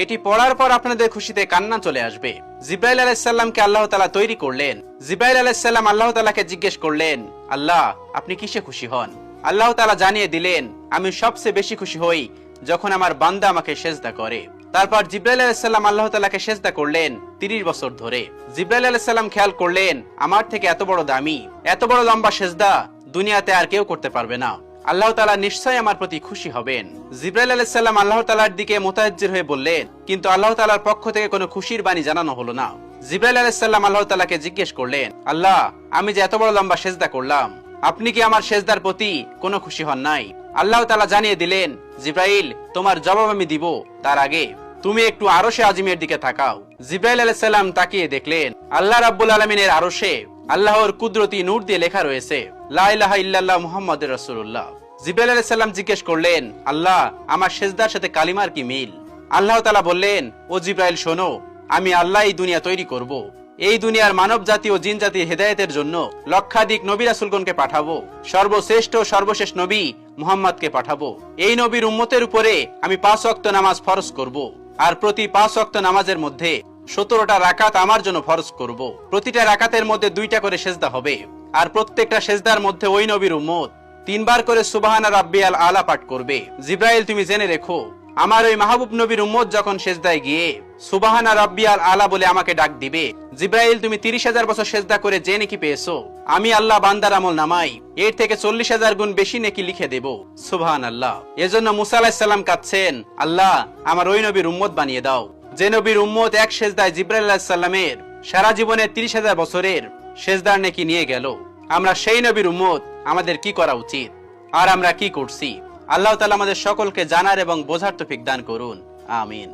এটি পড়ার পর আপনাদের খুশিতে কান্না চলে আসবে। জিব্রাইল আলাইহিস সালামকে আল্লাহ তাআলা তৈরি করলেন। জিব্রাইল আলাইহিস সালাম আল্লাহ তাআলাকে জিজ্ঞেস করলেন, আল্লাহ আপনি কিসে খুশি হন? আল্লাহ তাআলা জানিয়ে দিলেন, আমি সবচেয়ে বেশি খুশি হই যখন আমার বান্দা আমাকে সেজদা করে। তারপর জিব্রাইল আলাইহিস সালাম আল্লাহ তাআলাকে সেজদা করলেন 30 বছর ধরে। জিব্রাইল আলাইহিস সালাম খেয়াল করলেন, আমার থেকে এত বড় দামি, এত বড় লম্বা সেজদা দুনিয়াতে আর কেউ করতে পারবে না। আল্লাহ তাআলা নিশ্চয়ই আমার প্রতি খুশি হবেন। জিব্রাইল আলাইহিস সালাম আল্লাহ তাআলার দিকে মুতাআজ্জির হয়ে বললেন, কিন্তু আল্লাহ তাআলার পক্ষ থেকে কোনো খুশির বাণী জানানো হলো না। জিব্রাইল আলাইহিস সালাম আল্লাহ তাআলাকে জিজ্ঞেস করলেন, আল্লাহ আমি যে এত বড় লম্বা সেজদা করলাম, আপনি কি আমার সেজদার প্রতি কোনো খুশি হন নাই? আল্লাহ তাআলা জানিয়ে দিলেন, জিব্রাইল তোমার জবাব আমি দিব, তার আগে তুমি একটু আরশে আজিমের দিকে তাকাও। জিব্রাইল আলাইহিস সালাম তাকিয়ে দেখলেন, আল্লাহ রাব্বুল আলামিনের আরশে আল্লাহর কুদরতি নূর দিয়ে লেখা রয়েছে, লা ইলাহা ইল্লাল্লাহ মুহাম্মাদুর রাসূলুল্লাহ। জিব্রাইল আলাইহিস সালাম জিজ্ঞেস করলেন, আল্লাহ আমার সেজদার সাথে কালিমার কি মিল? আল্লাহ তাআলা বললেন, ও জিব্রাইল শোনো, আমি আল্লাহ এই দুনিয়া তৈরি করব। এই দুনিয়ার মানব জাতি ও জিন জাতির হেদায়েতের জন্য লক্ষাধিক নবী রাসূলগণকে পাঠাবো। সর্বশ্রেষ্ঠ সর্বশেষ নবী মুহাম্মদকে পাঠাবো। এই নবীর উম্মতের উপরে আমি 5 ওয়াক্ত নামাজ ফরজ করব। আর প্রতি 5 ওয়াক্ত নামাজের মধ্যে 17টা রাকাত আমার জন্য ফরজ করব। প্রতিটা রাকাতের মধ্যে 2টা করে সেজদা হবে। আর প্রত্যেকটা সেজদার মধ্যে ওই নবীর উম্মত 3 বার করে সুবহানা রাব্বিয়াল আলা পাঠ করবে। জিব্রাইল তুমি জেনে রেখো, আমার ওই মাহবুব নবীর উম্মত যখন সেজদায় গিয়ে সুবহানা রাব্বিয়াল আলা বলে আমাকে ডাক দিবে, জিব্রাইল তুমি 30,000 বছর সেজদা করে যে নেকি পেয়েছো, আমি আল্লাহ বান্দার আমল নামাই এর থেকে 40,000 গুণ বেশি নেকি লিখে দেব। সুবহানাল্লাহ। এজন্য মুসা আলাইহিস সালাম কাঁদছেন, আল্লাহ আমার ওই নবীর উম্মত বানিয়ে দাও, যে নবীর উম্মত এক সেজদায় জিব্রাইল আলাইহিস সালামের সারা জীবনের 30,000 বছরের সেজদার নেকি নিয়ে গেল। আমরা সেই নবীর উম্মত, আমাদের কি করা উচিত আর আমরা কি করছি? আল্লাহ তাআলা আমাদের সকলকে জানার এবং বোঝার তৌফিক দান করুন। আমিন।